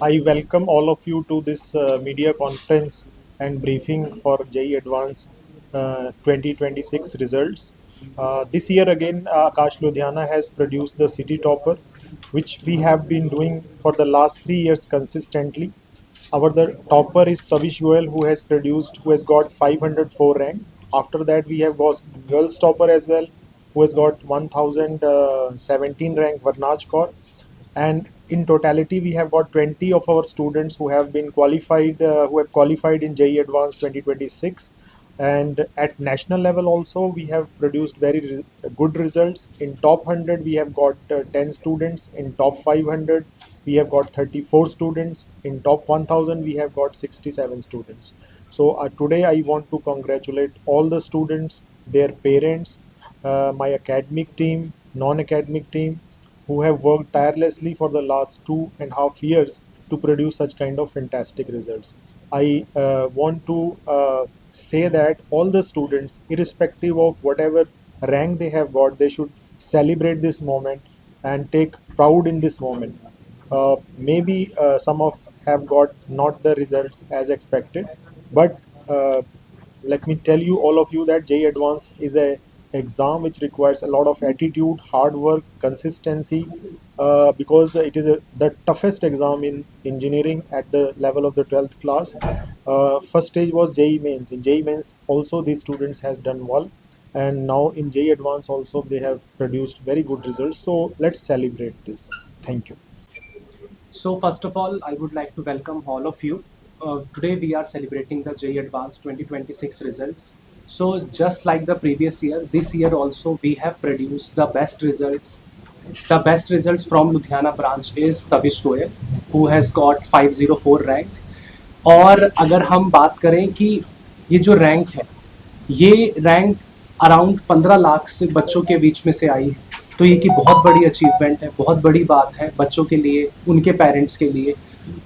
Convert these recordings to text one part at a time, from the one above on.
I welcome all of you to this media conference and briefing for JEE Advanced 2026 results. This year again, Akash Ludhiana has produced the city topper, which we have been doing for the last 3 years consistently. Our the topper is Tavish Goel, who has got 504 rank. After that, we have got girls topper as well, who has got 1017 rank, Varnaj Kaur. And in totality, we have got 20 of our students who have been qualified, who have qualified in JEE Advanced 2026. And at national level also, we have produced good results. In top 100, we have got 10 students. In top 500, we have got 34 students. In top 1000, we have got 67 students. So today I want to congratulate all the students, their parents, my academic team, non-academic team, who have worked tirelessly for the last 2.5 years to produce such kind of fantastic results. I want to say that all the students, irrespective of whatever rank they have got, they should celebrate this moment and take proud in this moment. Maybe some of have got not the results as expected, but let me tell you all of you that JEE Advanced is a exam which requires a lot of attitude, hard work, consistency, because it is the toughest exam in engineering at the level of the 12th class. First stage was JEE mains. In JEE mains also these students has done well, and now in JEE Advanced also they have produced very good results. So let's celebrate this. Thank you. So first of all, I would like to welcome all of you. Today we are celebrating the JEE Advanced 2026 results. So just like the previous year, this year also we have produced the best results. The best results from Ludhiana branch is Tavish Goel, who has got 504 rank. और अगर हम बात करें कि ये जो rank है, ये रैंक अराउंड 15 लाख से बच्चों के बीच में से आई है, तो ये की बहुत बड़ी अचीवमेंट है, बहुत बड़ी बात है बच्चों के लिए, उनके पेरेंट्स के लिए।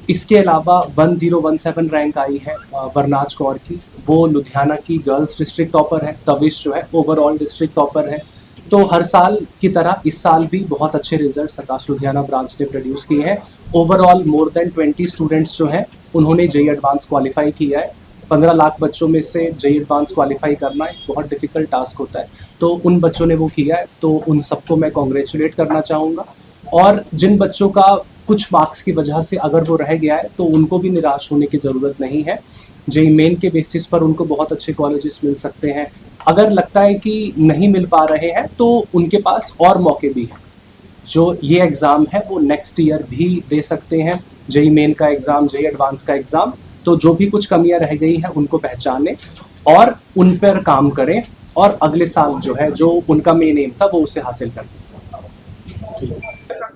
इसके अलावा 1017 रैंक आई है वरनाज कौर की, वो लुधियाना की गर्ल्स डिस्ट्रिक्ट टॉपर है। तविश जो है ओवरऑल डिस्ट्रिक्ट टॉपर है। तो हर साल की तरह इस साल भी बहुत अच्छे रिजल्ट आकाश लुधियाना ब्रांच ने प्रोड्यूस किए हैं। ओवरऑल मोर देन 20 स्टूडेंट्स जो हैं उन्होंने JEE एडवांस क्वालिफाई किया है। 15 लाख बच्चों में से JEE एडवांस क्वालिफाई करना एक बहुत डिफिकल्ट टास्क होता है, तो उन बच्चों ने वो किया है, तो उन सबको मैं कॉन्ग्रेचुलेट करना चाहूँगा। और जिन बच्चों का कुछ मार्क्स की वजह से अगर वो रह गया है तो उनको भी निराश होने की ज़रूरत नहीं है। JEE मेन के बेसिस पर उनको बहुत अच्छे कॉलेजेस मिल सकते हैं। अगर लगता है कि नहीं मिल पा रहे हैं तो उनके पास और मौके भी हैं। जो ये एग्ज़ाम है वो नेक्स्ट ईयर भी दे सकते हैं, JEE मेन का एग्ज़ाम, JEE एडवांस का एग्ज़ाम। तो जो भी कुछ कमियां रह गई हैं उनको पहचानें और उन पर काम करें, और अगले साल जो है जो उनका मेन एम था वो उसे हासिल कर सकें।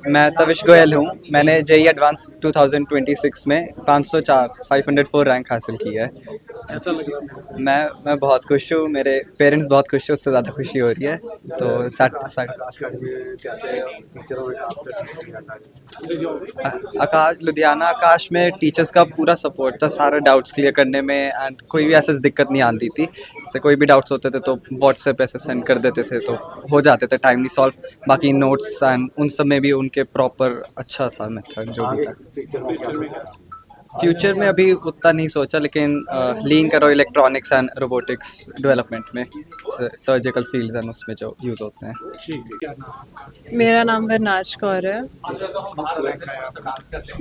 मैं तविश गोयल हूँ। मैंने JEE एडवांस 2026 में 504 रैंक हासिल किया है। ऐसा लग रहा है। मैं बहुत खुश हूँ, मेरे पेरेंट्स बहुत खुश हैं, उससे ज़्यादा खुशी हो रही है, तो सेटिस्फाइड। आकाश लुधियाना आकाश में टीचर्स का पूरा सपोर्ट था सारे डाउट्स क्लियर करने में, एंड कोई भी ऐसे दिक्कत नहीं आती थी। जैसे कोई भी डाउट्स होते थे तो व्हाट्सएप ऐसे सेंड कर देते थे तो हो जाते थे टाइमली सॉल्व। बाकी नोट्स एंड उन सब में भी उनके प्रॉपर अच्छा था मेथड जो भी था। फ्यूचर में अभी उतना नहीं सोचा, लेकिन लीन करो इलेक्ट्रॉनिक्स एंड रोबोटिक्स डेवलपमेंट में, सर्जिकल फील्ड्स एंड उसमें जो यूज़ होते हैं। मेरा नाम वरनाज कौर है।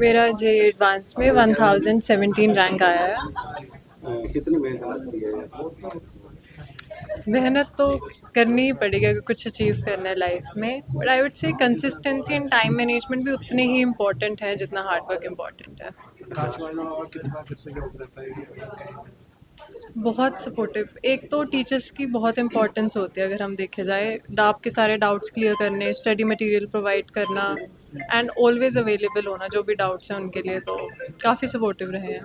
मेरा JEE एडवांस में 1017 रैंक आया है। कितनी मेहनत की है? मेहनत तो करनी ही पड़ेगी अगर कुछ अचीव करना है लाइफ में, but I would say consistency and time management भी उतने ही इम्पोर्टेंट है जितना हार्ड वर्क इम्पोर्टेंट है। बहुत सपोर्टिव, एक तो टीचर्स की बहुत इंपॉर्टेंस होती है अगर हम देखे जाए, आपके सारे डाउट्स क्लियर करने, स्टडी मटेरियल प्रोवाइड करना एंड ऑलवेज अवेलेबल होना जो भी डाउट्स हैं उनके लिए, तो काफ़ी सपोर्टिव रहे हैं।